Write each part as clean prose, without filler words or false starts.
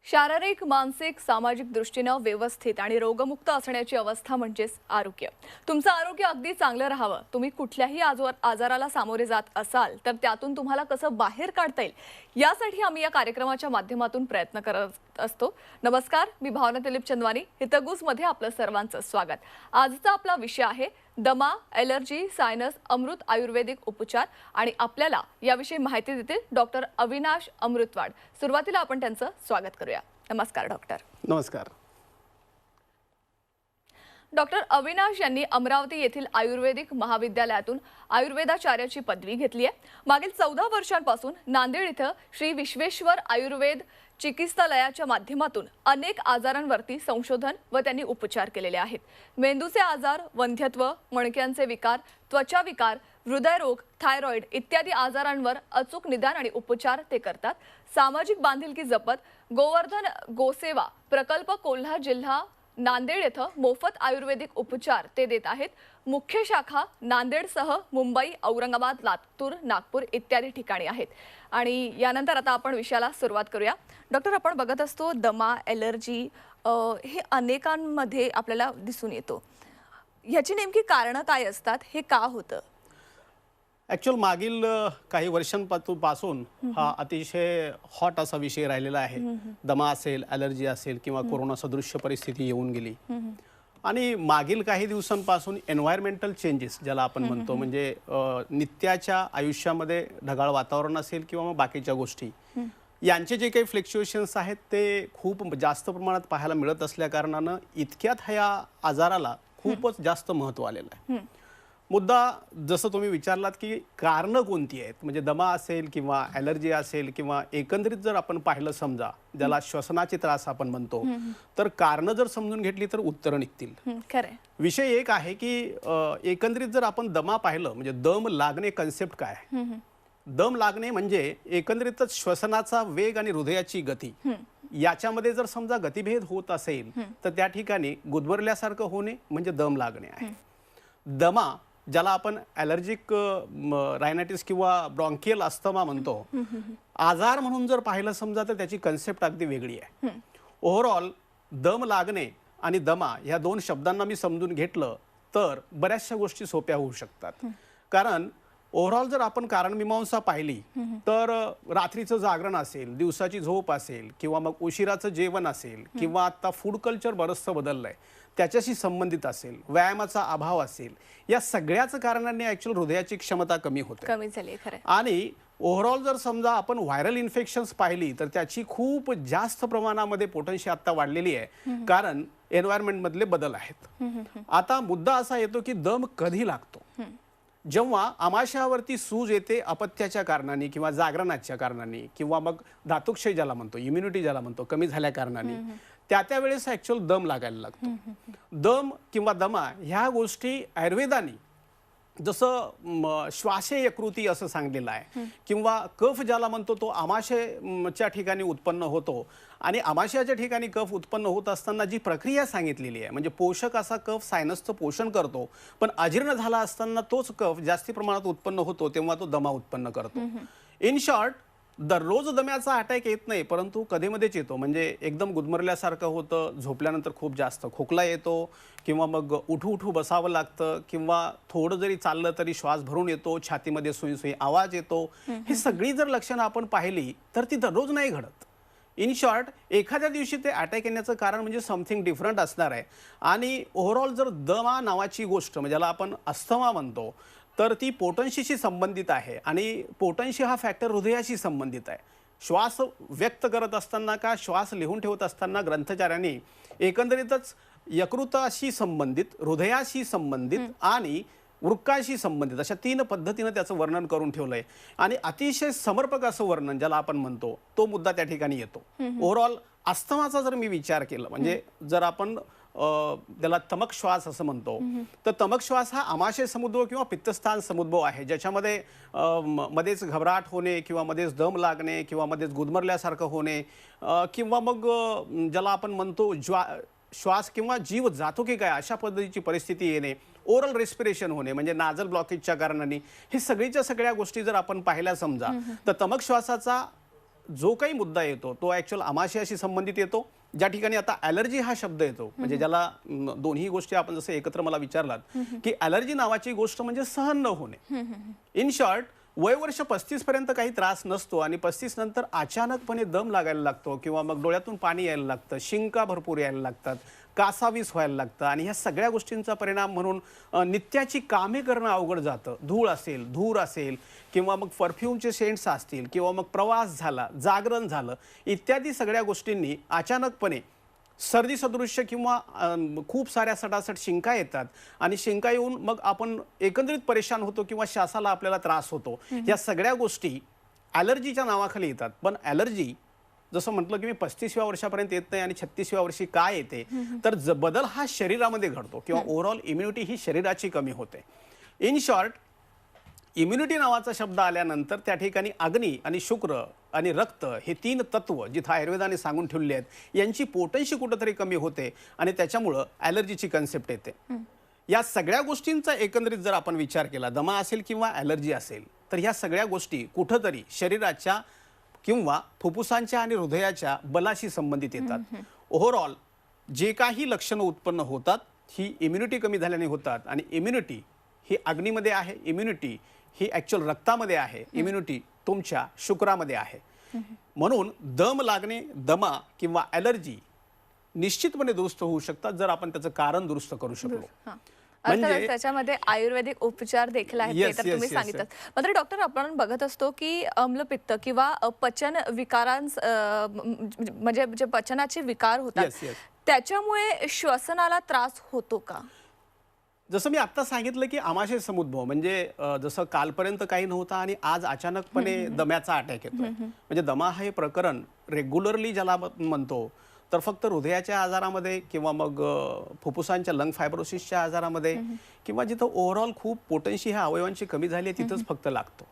शारीरिक, मानसिक, सामाजिक दृष्टीने व्यवस्थित आणि रोगमुक्त असण्याची अवस्था म्हणजेच आरोग्य. तुमचं आरोग्य अगदी चांगलं राहावं, तुम्ही कुठल्याही आजाराला सामोरे जात असाल तर त्यातून तुम्हाला कसं बाहेर काढता येईल यासाठी आम्ही या कार्यक्रमाच्या माध्यमातून प्रयत्न करत असतो. नमस्कार, मी भावना दिलीप चंदवानी. हितगुज मध्ये आपलं सर्वांचं स्वागत. आजचा आपला विषय आहे दमा, ॲलर्जी, सायनस, अमृत आयुर्वेदिक उपचार आणि आपल्याला याविषयी माहिती देतील डॉक्टर अविनाश अमृतवाड. सुरुवातीला आपण त्यांचं स्वागत करूया. नमस्कार डॉक्टर. नमस्कार. डॉक्टर अविनाश यांनी अमरावती येथील आयुर्वेदिक महाविद्यालयातून आयुर्वेदाचार्याची पदवी घेतली आहे. मागील 14 वर्षांपासून नांदेड इथं श्री विश्वेश्वर आयुर्वेद चिकित्सालयाच्या माध्यमातून अनेक आजारांवरती संशोधन व त्यांनी उपचार केलेले आहेत. मेंदूचे आजार, वंध्यत्व, मणक्यांचे विकार, त्वचा विकार, हृदयरोग, थायरॉइड इत्यादी आजारांवर अचूक निदान आणि उपचार ते करतात. सामाजिक बांधिलकी जपत गोवर्धन गोसेवा प्रकल्प कोल्हा जिल्हा नांदेड येथे मोफत आयुर्वेदिक उपचार ते देत आहेत. मुख्य शाखा नांदेडसह मुंबई, औरंगाबाद, लातूर, नागपूर इत्यादी ठिकाणी आहेत. आणि यानंतर आता आपण विषयाला सुरुवात करूया. डॉक्टर, आपण बघत असतो दमा, ॲलर्जी हे अनेकांमध्ये आपल्याला दिसून येतो. याची नेमकी कारणं काय असतात, हे का होतं? ॲक्च्युअल मागील काही वर्षांपासून हा अतिशय हॉट असा विषय राहिलेला आहे. दमा असेल, ॲलर्जी असेल किंवा कोरोना सदृश्य परिस्थिती येऊन गेली. आणि मागील काही दिवसांपासून एन्व्हायरमेंटल चेंजेस ज्याला आपण म्हणतो, म्हणजे नित्याच्या आयुष्यामध्ये ढगाळ वातावरण असेल किंवा मग बाकीच्या गोष्टी, यांचे जे काही फ्लक्च्युएशन्स आहेत ते खूप जास्त प्रमाणात पाहायला मिळत असल्या कारणानं इतक्यात ह्या आजाराला खूपच जास्त महत्त्व आलेलं आहे. मुद्दा जसं तुम्ही विचारलात की कारणं कोणती आहेत, म्हणजे दमा असेल किंवा ॲलर्जी असेल किंवा एकंदरीत जर आपण पाहिलं समजा ज्याला श्वसनाचे त्रास आपण म्हणतो, तर कारणं जर समजून घेतली तर उत्तरं निघतील. खरं. विषय एक आहे की एकंदरीत जर आपण दमा पाहिलं म्हणजे दम लागणे कन्सेप्ट काय आहे. दम लागणे म्हणजे एकंदरीतच श्वसनाचा वेग आणि हृदयाची गती याच्यामध्ये जर समजा गतिभेद होत असेल तर त्या ठिकाणी गुदमरल्यासारखं होणे म्हणजे दम लागणे आहे. दमा ज्याला आपण ॲलर्जिक रायनायटिस किंवा ब्रॉन्कियल अस्थमा म्हणतो, आजार म्हणून जर पाहिलं समजा तर त्याची कन्सेप्ट अगदी वेगळी आहे. ओव्हरऑल दम लागणे आणि दमा ह्या दोन शब्दांना मी समजून घेतलं तर बऱ्याचशा गोष्टी सोप्या होऊ शकतात. कारण ओव्हरऑल जर आपण कारणमीमांसा पाहिली तर रात्रीचं जागरण असेल, दिवसाची झोप असेल किंवा मग उशिराचं जेवण असेल किंवा आता फूड कल्चर बरंचसं बदललंय त्याच्याशी संबंधित असेल, व्यायामाचा अभाव असेल, या सगळ्याच कारणांनी ॲक्च्युअल हृदयाची क्षमता कमी होते, कमी झाली. खरं. आणि ओव्हरऑल जर समजा आपण व्हायरल इन्फेक्शन्स पाहिली तर त्याची खूप जास्त प्रमाणामध्ये पोटेन्शियल आता वाढलेली आहे, कारण एन्व्हायरमेंट मधले बदल आहेत. आता मुद्दा असा येतो की दम कधी लागतो. जेव्हा आमाशयावरती सूज येते अपत्याच्या कारणाने किंवा जागरणाच्या कारणाने किंवा मग धातुक्षय ज्याला म्हणतो, इम्युनिटी ज्याला म्हणतो, कमी झाल्या कारणाने त्या वेळेस ॲक्च्युअल दम लागायला लागतो. दम किंवा दमा ह्या गोष्टी आयुर्वेदाने जसं श्वासे यकृती असं सांगलेलं आहे किंवा कफ ज्याला म्हणतो तो आमाशयाच्या ठिकाणी उत्पन्न होतो. आणि आमाशयाच्या ठिकाणी कफ उत्पन्न होत असताना जी प्रक्रिया सांगितलेली आहे, म्हणजे पोषक असा कफ सायनसचं पोषण करतो, पण अजीर्ण झाला असताना तोच कफ जास्ती प्रमाणात उत्पन्न होतो तेव्हा तो दमा उत्पन्न करतो. इन शॉर्ट, दररोज दम्याचा अटॅक येत नाही, परंतु कधीमध्येच येतो. म्हणजे एकदम गुदमरल्यासारखं होतं, झोपल्यानंतर खूप जास्त खोकला येतो किंवा मग उठू बसावं लागतं किंवा थोडं जरी चाललं तरी श्वास भरून येतो, छातीमध्ये सुई आवाज येतो. ही सगळी जर लक्षणं आपण पाहिली तर ती दररोज नाही घडत. इन शॉर्ट, एखाद्या दिवशी ते अटॅक येण्याचं कारण म्हणजे समथिंग डिफरंट असणार आहे. आणि ओव्हरऑल जर दमा नावाची गोष्ट म्हणजे ज्याला आपण अस्थमा म्हणतो तर ती पोटन्शीशी संबंधित आहे आणि पोटन्शी हा फॅक्टर हृदयाशी संबंधित आहे. श्वास व्यक्त करत असताना का श्वास लिहून ठेवत असताना ग्रंथचार्यांनी एकंदरीतच यकृताशी संबंधित, हृदयाशी संबंधित आणि वृक्काशी संबंधित अशा 3 पद्धतीनं त्याचं वर्णन करून ठेवलंय. आणि अतिशय समर्पक असं वर्णन ज्याला आपण म्हणतो तो मुद्दा त्या ठिकाणी येतो. ओव्हरऑल अस्थमाचा जर मी विचार केला म्हणजे जर आपण त्याला तमक श्वास असं म्हणतो, तर तमक श्वास हा आमाशय समुद्भव किंवा पित्तस्थान समुद्भव आहे, ज्याच्यामध्ये मध्येच घबराट होणे किंवा मध्येच दम लागणे किंवा मध्येच गुदमरल्यासारखं होणे किंवा मग ज्याला आपण म्हणतो श्वास किंवा जीव जातो की काय अशा पद्धतीची परिस्थिती येणे, ओरल रेस्पिरेशन होणे म्हणजे नाजल ब्लॉकेजच्या कारणाने, हे सगळीच्या सगळ्या गोष्टी जर आपण पाहिल्या समजा तर तमक श्वासाचा जो काही मुद्दा येतो तो ऍक्च्युअल आमाशयाशी संबंधित येतो. ज्या ठिकाणी आता ॲलर्जी हा शब्द येतो म्हणजे ज्याला दोन्ही गोष्टी आपण जसं एकत्र मला विचारलात की ॲलर्जी नावाची गोष्ट म्हणजे सहन न होणे. इन शॉर्ट वय वर्ष 35 पर्यंत काही त्रास नसतो आणि 35 नंतर अचानकपणे दम लागायला लागतो किंवा मग डोळ्यातून पाणी यायला लागतं, शिंका भरपूर यायला लागतात, कासावीस व्हायला लागतं आणि ह्या सगळ्या गोष्टींचा परिणाम म्हणून नित्याची कामे करणं अवघड जातं. धूळ असेल, धूर असेल किंवा मग परफ्यूमचे सेंट्स असतील किंवा मग प्रवास झाला, जागरण झालं इत्यादी सगळ्या गोष्टींनी अचानकपणे सर्दी सदृश्य किंवा खूप साऱ्या सटासट शिंका येतात आणि शिंका येऊन मग आपण एकंदरीत परेशान होतो किंवा श्वासाला आपल्याला त्रास होतो. या सगळ्या गोष्टी ॲलर्जीच्या नावाखाली येतात. पण ॲलर्जी जसं म्हटलं की मी 35व्या वर्षापर्यंत येत नाही आणि 36व्या वर्षी काय येते तर बदल हा शरीरामध्ये घडतो किंवा ओव्हरऑल इम्युनिटी ही शरीराची कमी होते. इन शॉर्ट इम्युनिटी नावाचा शब्द आल्यानंतर त्या ठिकाणी अग्नी आणि शुक्र आणि रक्त हे 3 तत्व जिथं आयुर्वेदाने सांगून ठेवले आहेत यांची पोटेन्सी कुठंतरी कमी होते आणि त्याच्यामुळं ॲलर्जीची कन्सेप्ट येते. या सगळ्या गोष्टींचा एकंदरीत जर आपण विचार केला, दमा असेल किंवा ॲलर्जी असेल तर ह्या सगळ्या गोष्टी कुठंतरी शरीराच्या किंवा फुफ्फुसांच्या आणि हृदयाच्या बलाशी संबंधित येतात. ओव्हरऑल जे काही लक्षणं उत्पन्न होतात ही इम्युनिटी कमी झाल्याने होतात आणि इम्युनिटी ही अग्नीमध्ये आहे, इम्युनिटी ही ॲक्च्युअल रक्तामध्ये आहे, इम्युनिटी तुमच्या शुक्रामध्ये आहे. म्हणून दम लागणे, दमा किंवा ॲलर्जी निश्चितपणे दुरुस्त होऊ शकतात जर आपण त्याचं कारण दुरुस्त करू शकलो. म्हणजे त्याच्यामध्ये आयुर्वेदिक उपचार देखील आहेत ते तर तुम्ही सांगितलं. मात्र डॉक्टर आपण बघत असतो की अम्लपित्त किंवा पचन म्हणजे जे पचनाचे विकार होतात त्याच्यामुळे श्वसनाला त्रास होतो का? जसं मी आत्ता सांगितलं की आमाशय समुद्भव म्हणजे जसं कालपर्यंत काही नव्हता आणि आज अचानकपणे दम्याचा अटॅक येतोय. म्हणजे दमा हे प्रकरण रेग्युलरली ज्याला म्हणतो तर फक्त हृदयाच्या आजारामध्ये किंवा मग फुफ्फुसांच्या लंग फायब्रोसिसच्या आजारामध्ये किंवा जिथं ओव्हरऑल खूप पोटेन्सी ह्या अवयवांची कमी झाली आहे तिथंच फक्त लागतो.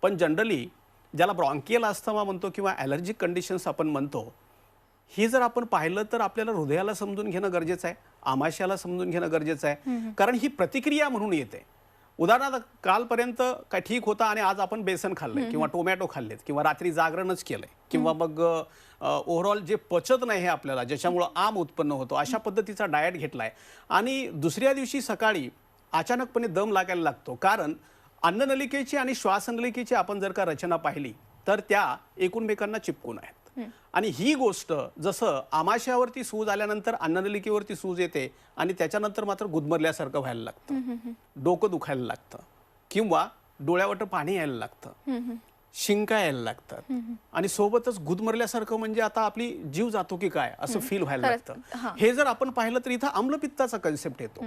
पण जनरली ज्याला ब्रॉन्कियल अस्थमा म्हणतो किंवा ॲलर्जिक कंडिशन्स आपण म्हणतो ही जर आपण पाहिलं तर आपल्याला हृदयाला समजून घेणं गरजेचं आहे, आमाशयाला समजून घेणं गरजेचं आहे. कारण ही प्रतिक्रिया म्हणून येते. उदाहरणार्थ कालपर्यंत काय ठीक होता आणि आज आपण बेसन खाल्लंय किंवा टोमॅटो खाल्लेत किंवा रात्री जागरणच केलंय किंवा मग ओव्हरऑल जे पचत नाही हे आपल्याला ज्याच्यामुळं आम उत्पन्न होतो अशा पद्धतीचा डाएट घेतलाय आणि दुसऱ्या दिवशी सकाळी अचानकपणे दम लागायला लागतो. कारण अन्ननलिकेची आणि श्वासनलिकेची आपण जर का रचना पाहिली तर त्या एकमेकांना चिपकून आहेत आणि ही गोष्ट जसं आमाशयावरती सूज आल्यानंतर अन्ननलिकेवरती सूज येते आणि त्याच्यानंतर मात्र गुदमरल्यासारखं व्हायला लागतं, डोकं दुखायला लागतं किंवा डोळ्यावाटं पाणी यायला लागतं, शिंका यायला लागतात आणि सोबतच गुदमरल्यासारखं म्हणजे आता आपली जीव जातो की काय असं फील व्हायला लागतं. हे जर आपण पाहिलं तर इथं आम्लपित्ताचा कन्सेप्ट येतो.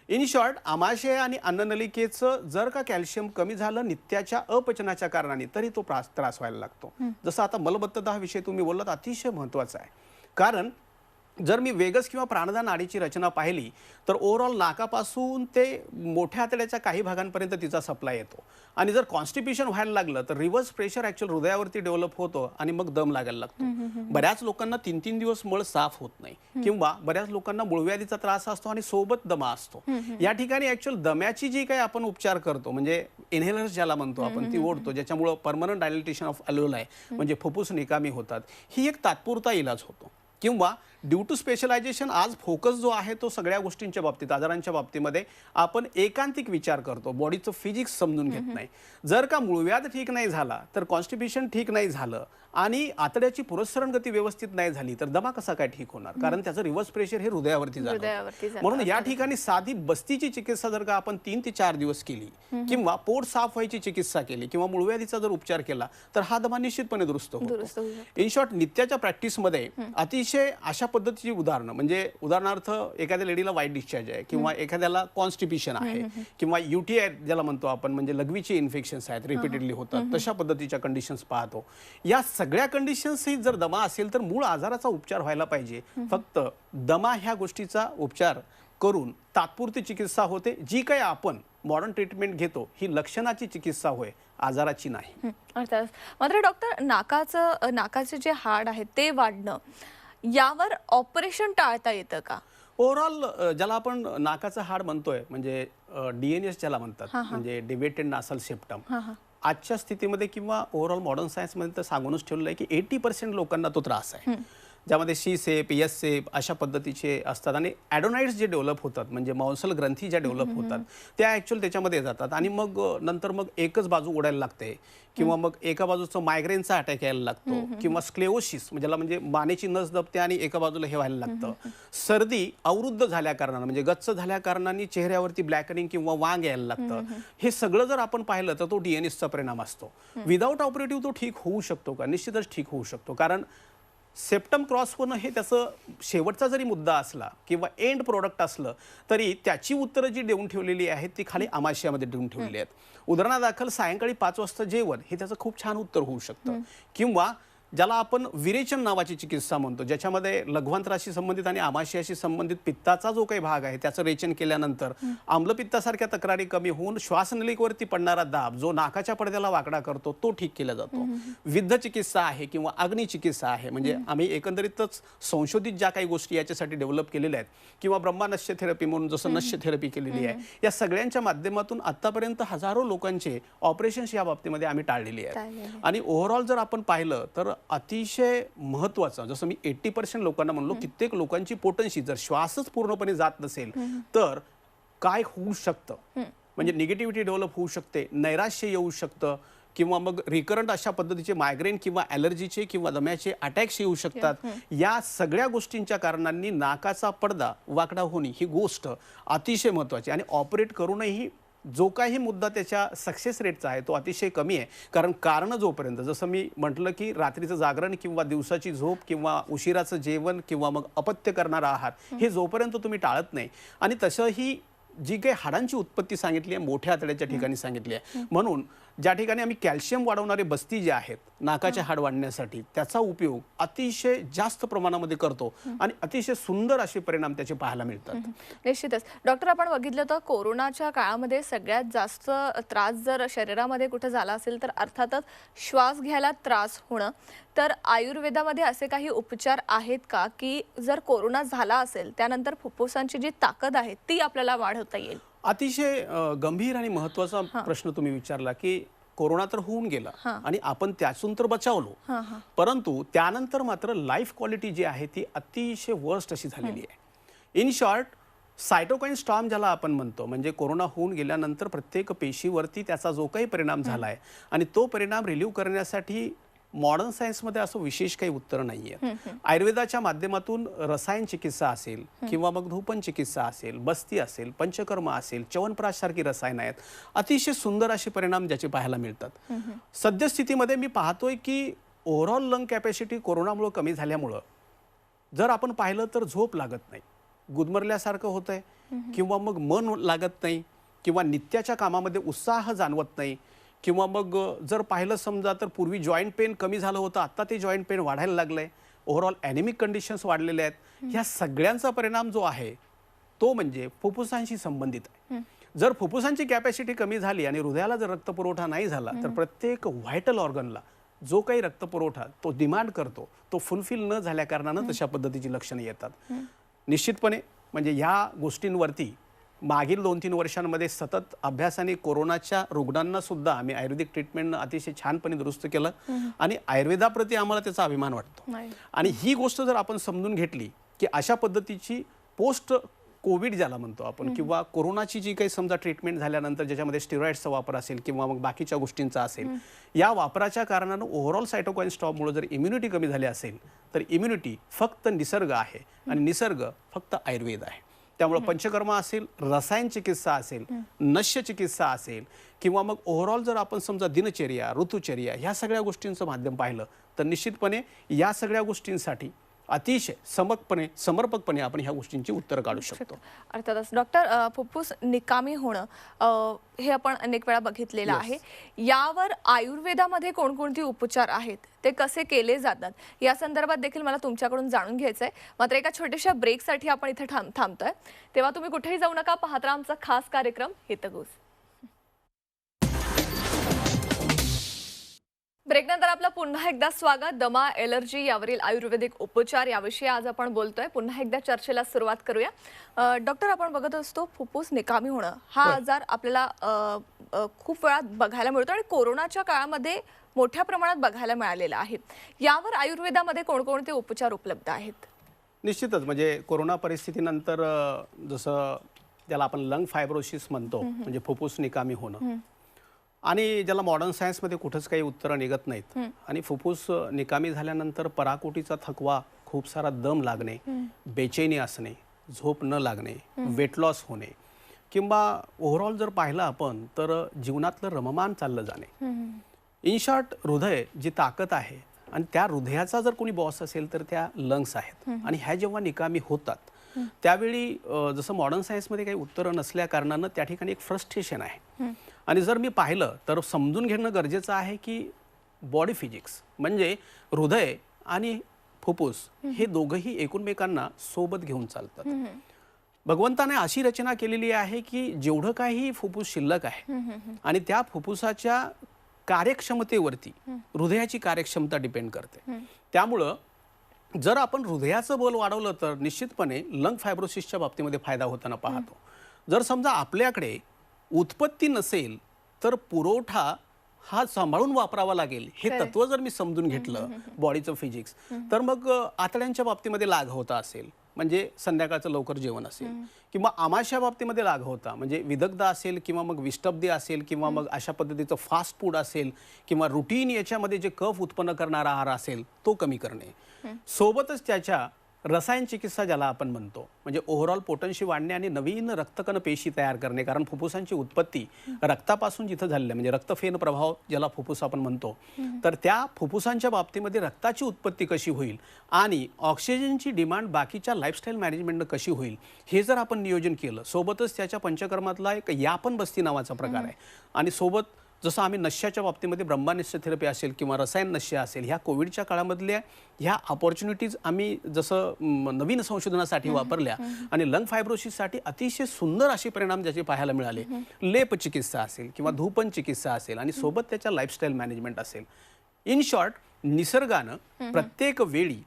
इन शॉर्ट आमाशय आणि अन्ननलिकेचं जर का कॅल्शियम कमी झालं नित्याच्या अपचनाच्या कारणाने तरी तो त्रास व्हायला लागतो. जसं आता मलबद्धता हा विषय तुम्ही बोललात अतिशय महत्त्वाचा आहे. कारण जर मी वेगस किंवा प्राणदान नाडीची रचना पाहिली तर ओव्हरऑल नाकापासून ते मोठ्या आतड्याच्या काही भागांपर्यंत तिचा सप्लाय येतो आणि जर कॉन्स्टिप्युशन व्हायला लागलं तर रिव्हर्स प्रेशर ॲक्च्युअल हृदयावरती डेव्हलप होतो आणि मग दम लागायला लागतो. बऱ्याच लोकांना 3-3 दिवस मळ साफ होत नाही किंवा बऱ्याच लोकांना मूळव्याधीचा त्रास असतो आणि सोबत दमा असतो. या ठिकाणी ॲक्च्युअल दम्याची जी काही आपण उपचार करतो म्हणजे इनहेलर्स ज्याला म्हणतो आपण ती ओढतो ज्याच्यामुळं परमनंट डायलिटेशन ऑफ अल्व्होलाई म्हणजे फुफ्फुस निकामी होतात. ही एक तात्पुरता इलाज होतो किंवा ड्यू टू स्पेशलायझेशन आज फोकस जो आहे तो सगळ्या गोष्टींच्या बाबतीत आजारांच्या बाबतीमध्ये आपण एकांतिक विचार करतो, बॉडीचं फिजिक्स समजून घेत नाही. जर का मूळव्याध ठीक नाही झाला तर कॉन्स्टिप्युशन ठीक नाही झालं आणि आतड्याची पुरस्सरण गती व्यवस्थित नाही झाली तर दमा कसा काय ठीक होणार? कारण त्याचं रिव्हर्स प्रेशर हे हृदयावरती जातं. म्हणून या ठिकाणी साधी बस्तीची चिकित्सा जर का आपण 3 ते 4 दिवस केली किंवा पोट साफ व्हायची चिकित्सा केली किंवा मूळव्याधीचा जर उपचार केला तर हा दमा निश्चितपणे दुरुस्त होतो. इन शॉर्ट नित्याच्या प्रॅक्टिसमध्ये अतिशय अशा पद्धतीची उदाहरणं म्हणजे उदाहरणार्थ एखाद्या लेडीला वाईट डिस्चार्ज आहे किंवा एखाद्याला कॉन्स्टिप्युशन आहे किंवा UTI ज्याला म्हणतो आपण म्हणजे लघवीचे इन्फेक्शन्स आहेत रिपीटेडली होतात तशा पद्धतीच्या कंडिशन्स पाहतो. या सगळ्या कंडिशन्स ही जर दमा असेल तर मूळ आजाराचा उपचार व्हायला पाहिजे. फक्त दमा ह्या गोष्टीचा उपचार करून तात्पुरती चिकित्सा होते. जी काही आपण मॉडर्न ट्रीटमेंट घेतो ही लक्षणाची चिकित्सा होय, आजाराची नाही. मात्र डॉक्टर नाकाचे जे हाड आहे ते वाढणं यावर ऑपरेशन टाळता येतं का? ओव्हरऑल ज्याला आपण नाकाचं हाड म्हणतोय म्हणजे DNS ज्याला म्हणतात म्हणजे डिव्हेटेड नासल सेप्टम आजच्या स्थितीमध्ये किंवा ओव्हरऑल मॉडर्न सायन्समध्ये तर सांगूनच ठेवलेलं आहे की 80% लोकांना तो त्रास आहे, ज्यामध्ये सी सेप एस सेप अशा पद्धतीचे असतात. आणि ॲडोनाइड्स जे डेव्हलप होतात म्हणजे मांसल ग्रंथी ज्या डेव्हलप होतात त्या ॲक्च्युअल त्याच्यामध्ये जातात आणि मग नंतर मग एकच बाजू ओढायला लागते किंवा मग एका बाजूचं मायग्रेनचा अटॅक यायला लागतो किंवा स्क्लेओसिस म्हणजे मानेची नस दबते आणि एका बाजूला हे व्हायला लागतं. सर्दी अवरुद्ध झाल्या कारणानं म्हणजे गच्च झाल्या कारणाने चेहऱ्यावरती ब्लॅकनिंग किंवा वांग यायला लागतं. हे सगळं जर आपण पाहिलं तर तो डीएनएसचा परिणाम असतो. विदाऊट ऑपरेटिव्ह तो ठीक होऊ शकतो का? निश्चितच ठीक होऊ शकतो, कारण सेप्टम क्रॉस होणं हे त्याचं शेवटचा जरी मुद्दा असला किंवा एंड प्रोडक्ट असलं तरी त्याची उत्तरं जी देऊन ठेवलेली आहेत ती खाली आमाशयामध्ये देऊन ठेवलेली आहेत. उदाहरणादाखल सायंकाळी 5 वाजता जेवण हे त्याचं खूप छान उत्तर होऊ शकतं. किंवा ज्याला आपण विरेचन नावाची चिकित्सा म्हणतो, ज्याच्यामध्ये लघ्वांतराशी संबंधित आणि आमाशयाशी संबंधित पित्ताचा जो काही भाग आहे त्याचं रेचन केल्यानंतर आम्लपित्तासारख्या तक्रारी कमी होऊन श्वासनलिकेवरती पडणारा दाब जो नाकाच्या पडद्याला वाकडा करतो तो ठीक केला जातो. विद्ध चिकित्सा आहे किंवा अग्निचिकित्सा आहे, म्हणजे आम्ही एकंदरीतच संशोधित ज्या काही गोष्टी याच्यासाठी डेव्हलप केलेल्या आहेत किंवा ब्रह्मानश्य थेरपी म्हणून जसं नश्य थेरपी केलेली आहे, या सगळ्यांच्या माध्यमातून आतापर्यंत हजारो लोकांचे ऑपरेशन्स या बाबतीमध्ये आम्ही टाळलेली आहेत. आणि ओव्हरऑल जर आपण पाहिलं तर अतिशय महत्त्वाचं, जसं मी 80% लोकांना म्हणलो, कित्येक लोकांची पोटन्सी जर श्वासच पूर्णपणे जात नसेल तर काय होऊ शकतं, म्हणजे निगेटिव्हिटी डेव्हलप होऊ शकते, नैराश्य येऊ शकतं किंवा मग रिकरंट अशा पद्धतीचे मायग्रेन किंवा ॲलर्जीचे किंवा दम्याचे अटॅक्स येऊ शकतात. या सगळ्या गोष्टींच्या कारणांनी नाकाचा पडदा वाकडा होणे ही गोष्ट अतिशय महत्त्वाची. आणि ऑपरेट करूनही जो काही मुद्दा त्याच्या सक्सेस रेटचा आहे तो अतिशय कमी आहे, कारण जोपर्यंत जसं मी म्हटलं की रात्रीचं जागरण किंवा दिवसाची झोप किंवा उशिराचं जेवण किंवा मग अपत्य करणारा आहार हे जोपर्यंत तुम्ही टाळत नाही, आणि तसंही जी काही हाडांची उत्पत्ती सांगितली आहे मोठ्या आतड्याच्या ठिकाणी सांगितली आहे, म्हणून ज्या ठिकाणी आम्ही कॅल्शियम वाढवणारे बस्ती जे आहेत नाकाचे हाड वाढण्यासाठी त्याचा उपयोग अतिशय जास्त प्रमाणामध्ये करतो आणि अतिशय सुंदर असे परिणाम त्याचे पाहायला मिळतात. निश्चितच डॉक्टर, आपण बघितलं तर कोरोनाच्या काळामध्ये सगळ्यात जास्त त्रास जर शरीरामध्ये कुठे झाला असेल तर अर्थातच श्वास घ्यायला त्रास होणं. तर आयुर्वेदामध्ये असे काही उपचार आहेत का की जर कोरोना झाला असेल त्यानंतर फुफ्फुसांची जी ताकद आहे ती आपल्याला वाढवता येईल? अतिशय गंभीर आणि महत्त्वाचा प्रश्न तुम्ही विचारला की कोरोना तर होऊन गेला आणि आपण त्यातून तर बचावलो, परंतु त्यानंतर मात्र लाईफ क्वालिटी जी आहे ती अतिशय वर्स्ट अशी झालेली आहे. इन शॉर्ट, सायटोकाईन स्टॉर्म ज्याला आपण म्हणतो, म्हणजे कोरोना होऊन गेल्यानंतर प्रत्येक पेशीवरती त्याचा जो काही परिणाम झाला आहे आणि तो परिणाम रिलीव्ह करण्यासाठी मॉडर्न सायन्समध्ये असं विशेष काही उत्तर नाही आहे. आयुर्वेदाच्या माध्यमातून रसायन चिकित्सा असेल किंवा मग धूपन चिकित्सा असेल, बस्ती असेल, पंचकर्म असेल, च्यवनप्राश सारखी रसायनं आहेत, अतिशय सुंदर असे परिणाम ज्याचे पाहायला मिळतात. सद्यस्थितीमध्ये मी पाहतोय की ओव्हरऑल लंग कॅपॅसिटी कोरोनामुळे कमी झाल्यामुळं जर आपण पाहिलं तर झोप लागत नाही, गुदमरल्यासारखं होतंय किंवा मग मन लागत नाही किंवा नित्याच्या कामामध्ये उत्साह जाणवत नाही किंवा मग जर पाहिलं समजा तर पूर्वी जॉईंट पेन कमी झालं होतं, आता ते जॉईंट पेन वाढायला लागलंय, ओव्हरऑल ॲनेमिक कंडिशन्स वाढलेले आहेत. ह्या सगळ्यांचा परिणाम जो आहे तो म्हणजे फुफ्फुसांशी संबंधित आहे. जर फुफ्फुसांची कॅपॅसिटी कमी झाली आणि हृदयाला जर रक्तपुरवठा नाही झाला तर प्रत्येक व्हायटल ऑर्गनला जो काही रक्तपुरवठा तो डिमांड करतो तो फुलफिल न झाल्या कारणानं तशा पद्धतीची लक्षणं येतात. निश्चितपणे म्हणजे ह्या गोष्टींवरती मागील 2-3 वर्षांमध्ये सतत अभ्यासाने कोरोनाच्या रुग्णांना सुद्धा आम्ही आयुर्वेदिक ट्रीटमेंटनं अतिशय छानपणे दुरुस्त केलं आणि आयुर्वेदाप्रती आम्हाला त्याचा अभिमान वाटतो. आणि ही गोष्ट जर आपण समजून घेतली की अशा पद्धतीची पोस्ट कोविड ज्याला म्हणतो आपण किंवा कोरोनाची जी काही समजा ट्रीटमेंट झाल्यानंतर ज्याच्यामध्ये स्टेरॉइड्सचा वापर असेल किंवा मग बाकीच्या गोष्टींचा असेल, या वापराच्या कारणानं ओव्हरऑल सायटोकाईन स्टॉर्ममुळे जर इम्युनिटी कमी झाली असेल तर इम्युनिटी फक्त निसर्ग आहे आणि निसर्ग फक्त आयुर्वेद आहे. त्यामुळे पंचकर्म असेल, रसायन चिकित्सा असेल, नश्य चिकित्सा असेल किंवा मग ओव्हरऑल जर आपण समजा दिनचर्या, ऋतुचर्या ह्या सगळ्या गोष्टींचं माध्यम पाहिलं तर निश्चितपणे या सगळ्या गोष्टींसाठी अतिशय समर्पकपणे आपण ह्या गोष्टींची उत्तरं काढू शकतो. अर्थातच डॉक्टर, फुफ्फुस निकामी होणं हे आपण अनेक वेळा बघितलेलं आहे. यावर आयुर्वेदामध्ये कोणकोणते उपचार आहेत, ते कसे केले जातात, या संदर्भात देखील मला तुमच्याकडून जाणून घ्यायचं आहे. मात्र एका छोट्याशा ब्रेकसाठी आपण इथे थांबतोय, तेव्हा तुम्ही कुठेही जाऊ नका, पाहत राहा आमचा खास कार्यक्रम हितगुज. ब्रेकनंतर आपलं पुन्हा एकदा स्वागत. दमा, एलर्जी यावरील आयुर्वेदिक उपचार याविषयी आज आपण बोलतोय. पुन्हा एकदा चर्चेला सुरुवात करूया. डॉक्टर, आपण बघत असतो फुफ्फुस निकामी होणं हा आजार आपल्याला खूप वेळा बघायला मिळतो आणि कोरोनाच्या काळामध्ये मोठ्या प्रमाणात बघायला मिळालेला आहे. यावर आयुर्वेदामध्ये कोणकोणते उपचार उपलब्ध आहेत? निश्चितच म्हणजे कोरोना परिस्थितीनंतर जसं त्याला आपण लंग फायब्रोसिस म्हणतो, म्हणजे फुफ्फुस निकामी होणं, आणि ज्याला मॉडर्न सायन्समध्ये कुठंच काही उत्तरं निघत नाहीत. आणि फुफ्फुस निकामी झाल्यानंतर पराकोटीचा थकवा, खूप सारा दम लागणे, बेचैनी असणे, झोप न लागणे, वेट लॉस होणे, किंवा ओव्हरऑल जर पाहिलं आपण तर जीवनातलं रममान चाललं जाणे. इन शॉर्ट, हृदय जी ताकद आहे आणि त्या हृदयाचा जर कोणी बॉस असेल तर त्या लंग्स आहेत. आणि ह्या जेव्हा निकामी होतात त्यावेळी जसं मॉडर्न सायन्समध्ये काही उत्तरं नसल्या कारणानं त्या ठिकाणी एक फ्रस्ट्रेशन आहे. आणि जर मी पाहिलं तर समजून घेणं गरजेचं आहे की बॉडी फिजिक्स म्हणजे हृदय आणि फुफ्फुस हे दोघंही एकमेकांना सोबत घेऊन चालतात. भगवंताने अशी रचना केलेली आहे की जेवढं काही फुफ्फुस शिल्लक आहे आणि त्या फुफ्फुसाच्या कार्यक्षमतेवरती हृदयाची कार्यक्षमता डिपेंड करते. त्यामुळं जर आपण हृदयाचं बल वाढवलं तर निश्चितपणे लंग फायब्रोसिसच्या बाबतीमध्ये फायदा होताना पाहतो. जर समजा आपल्याकडे उत्पत्ती नसेल तर पुरवठा हा सांभाळून वापरावा लागेल, हे तत्व जर मी समजून घेतलं बॉडीचं फिजिक्स, तर मग आतड्यांच्या बाबतीमध्ये लाग होता असेल म्हणजे संध्याकाळचं लवकर जेवण असेल, किंवा आमाशा बाबतीमध्ये लाग होता म्हणजे विदग्ध असेल, किंवा मग विष्टब्दी असेल, किंवा मग अशा पद्धतीचं फास्ट फूड असेल, किंवा रुटीन याच्यामध्ये जे कफ उत्पन्न करणारा आहार असेल तो कमी करणे. सोबतच त्याच्या रसायन चिकित्सा ज्याला आपण म्हणतो म्हणजे ओव्हरऑल पोटन्शी वाढणे आणि नवीन रक्तकण पेशी तयार करणे. कारण फुफ्फुसांची उत्पत्ती रक्तापासून जिथं झालेली आहे म्हणजे रक्तफेन प्रभाव ज्याला फुफ्फुस आपण म्हणतो, तर त्या फुफ्फुसांच्या बाबतीमध्ये रक्ताची उत्पत्ती कशी होईल आणि ऑक्सिजनची डिमांड बाकीच्या लाईफस्टाईल मॅनेजमेंटनं कशी होईल हे जर आपण नियोजन केलं. सोबतच त्याच्या पंचकर्मातला एक यापन बस्ती नावाचा प्रकार आहे. आणि सोबत जसं आम्ही नश्याच्या बाबतीमध्ये ब्रह्मानिष्ठ थेरपी असेल किंवा रसायन नश्य असेल, ह्या कोविडच्या काळामधल्या ह्या अपॉर्च्युनिटीज आम्ही जसं नवीन संशोधनासाठी वापरल्या आणि लंग फायब्रोसिससाठी अतिशय सुंदर असे परिणाम ज्याचे पाहायला मिळाले. लेप चिकित्सा असेल किंवा धूपन चिकित्सा असेल आणि सोबत त्याच्या लाईफस्टाईल मॅनेजमेंट असेल. इन शॉर्ट, निसर्गानं प्रत्येक वेळी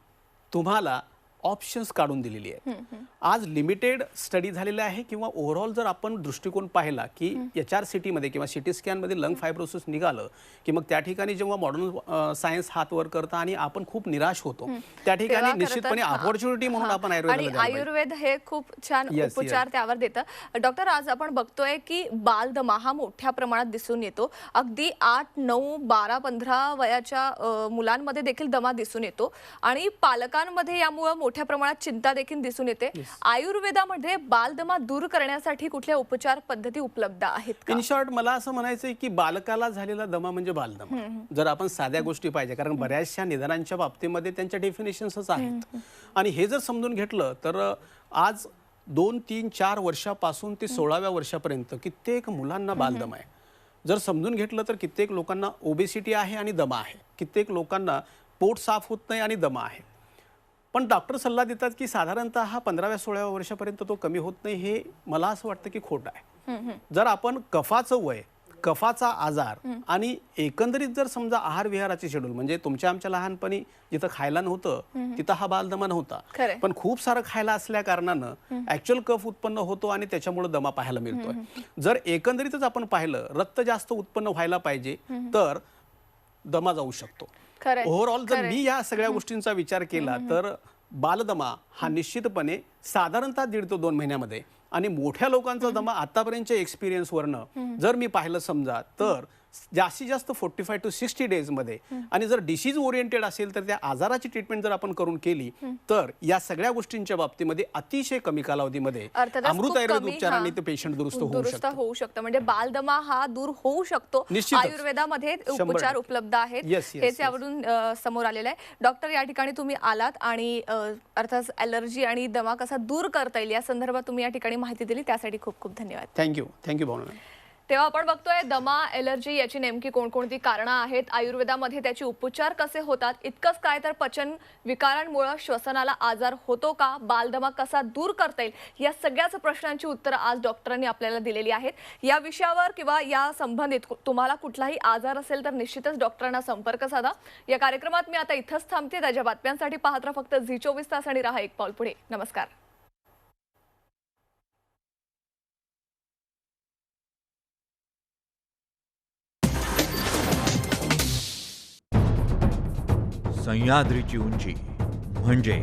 तुम्हाला ऑप्शन्स काढून दिलेली आहेत. आज लिमिटेड स्टडी झालेला आहे किंवा ओव्हरऑल जर आपण दृष्टिकोन पाहिला की HRCT मध्ये किंवा सिटी स्कॅनमध्ये लंग फायब्रोसिस निघालं की मग त्या ठिकाणी जेव्हा मॉडर्न सायन्स हात वर करतं आणि आपण खूप निराश होतो, त्या ठिकाणी निश्चितपणे अपॉर्च्युनिटी म्हणून आपण आयुर्वेद हे खूप छान उपचार त्यावर देतं. डॉक्टर, आज आपण बघतोय की बालदमा हा मोठ्या प्रमाणात दिसून येतो. अगदी 8, 9, 12, 15 वयाच्या मुलांमध्ये देखील दमा दिसून येतो आणि पालकांमध्ये यामुळे मोठ्या प्रमाणात चिंता देखील दिसून येते. आयुर्वेदामध्ये बालदमा दूर करण्यासाठी कुठल्या उपचार पद्धती उपलब्ध आहेत का? इन शॉर्ट, मला असं म्हणायचंय की बालकाला झालेला दमा म्हणजे बालदमा. जर आपण साध्या गोष्टी पाहिजे, कारण बऱ्याचशा निदानांच्या बाबतीमध्ये त्यांच्या डेफिनेशन्सच आहेत. आणि हे जर समजून घेतलं तर आज 2, 3, 4 वर्षापासून ते 16व्या वर्षापर्यंत कित्येक मुलांना बालदमा आहे. जर समजून घेतलं तर कित्येक लोकांना ओबेसिटी आहे आणि दमा आहे, कित्येक लोकांना पोट साफ होत नाही आणि दमा आहे. पण डॉक्टर सल्ला देतात की साधारणतः हा 15व्या 16व्या वर्षापर्यंत तो कमी होत नाही. हे मला असं वाटतं की खोटं आहे. जर आपण कफाचं वय, कफाचा आजार आणि एकंदरीत जर समजा आहार विहाराचे शेड्यूल, म्हणजे तुमच्या आमच्या लहानपणी जिथं खायला नव्हतं तिथं हा बालदमा नव्हता, पण खूप सारं खायला असल्या कारणानं ऍक्च्युअल कफ उत्पन्न होतो आणि त्याच्यामुळे दमा पाहायला मिळतोय. जर एकंदरीतच आपण पाहिलं रक्त जास्त उत्पन्न व्हायला पाहिजे तर दमा जाऊ शकतो. ओव्हरऑल जर मी या सगळ्या गोष्टींचा विचार केला तर बालदमा हा निश्चितपणे साधारणतः 1.5 ते 2 महिन्यामध्ये, आणि मोठ्या लोकांचा दमा आतापर्यंतच्या एक्सपिरियन्सवरनं जर मी पाहिलं समजा तर जास्तीत जास्त 45 to 60 डेज मध्ये. आणि जर डिसीज ओरिएंटेड असेल तर त्या आजाराची ट्रीटमेंट जर आपण करून केली तर या सगळ्या गोष्टींच्या बाबतीमध्ये अतिशय कमी कालावधीमध्ये अमृत आयुर्वेद उपचारांनी ते पेशंट दुरुस्त होऊ शकतं. म्हणजे बालदमा हा दूर होऊ शकतो. आयुर्वेदामध्ये उपचार उपलब्ध आहेत, हेच यावरून समोर आलेलं आहे. डॉक्टर, या ठिकाणी तुम्ही आलात आणि अर्थात ॲलर्जी आणि दमा कसा दूर करता येईल या संदर्भात तुम्ही या ठिकाणी माहिती दिली, त्यासाठी खूप खूप धन्यवाद. थँक्यू भावना. तेव्हा आपण बघतोय दमा, एलर्जी याची नेमकी कोणकोणती कारणं आहेत, आयुर्वेदामध्ये त्याचे उपचार कसे होतात, इतकंच काय तर पचन विकारांमुळे श्वसनाला आजार होतो का, बालदमा कसा दूर करता येईल, या सगळ्याच प्रश्नांची उत्तरं आज डॉक्टरांनी आपल्याला दिलेली आहेत। या विषयावर किंवा या संबंधित तुम्हाला कुठलाही आजार असेल तर निश्चितच डॉक्टरांना संपर्क साधा। या कार्यक्रमात मी आता इथंच थांबते। त्याच्या बातम्यांसाठी पाहत राहा फक्त झी24 तास आणि राहा एक पाऊल पुढे। नमस्कार। सह्याद्रीची उंची म्हणजे